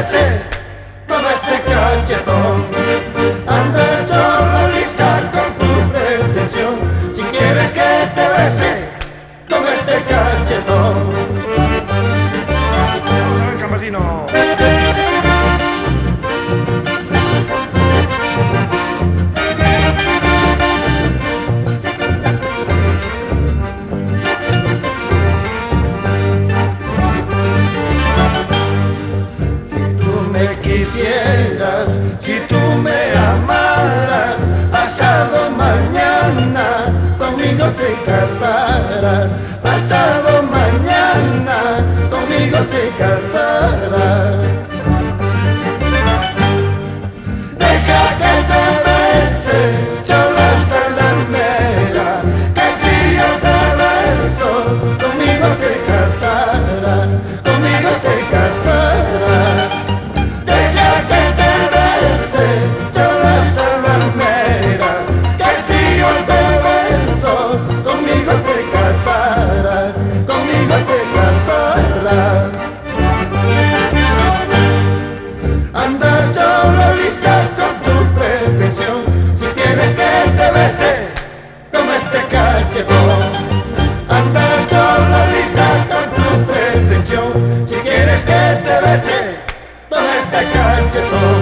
bese, toma este cachetón. Anda chorro lisa con tu pretensión, si quieres que te bese, toma este cachetón. Vamos a ver, campesino. Quisieras, si tú me amaras, pasado mañana conmigo te casarás, pasado mañana conmigo te casarás. Deja que te bese, chola salamera, que si yo te beso, conmigo te casarás, conmigo te casarás. Conmigo te casarás, conmigo te casarás. Anda chorro lisa con tu pretensión, si quieres que te bese, toma este cachetón. Anda chorro lisa con tu pretensión, si quieres que te bese, toma este cachetón.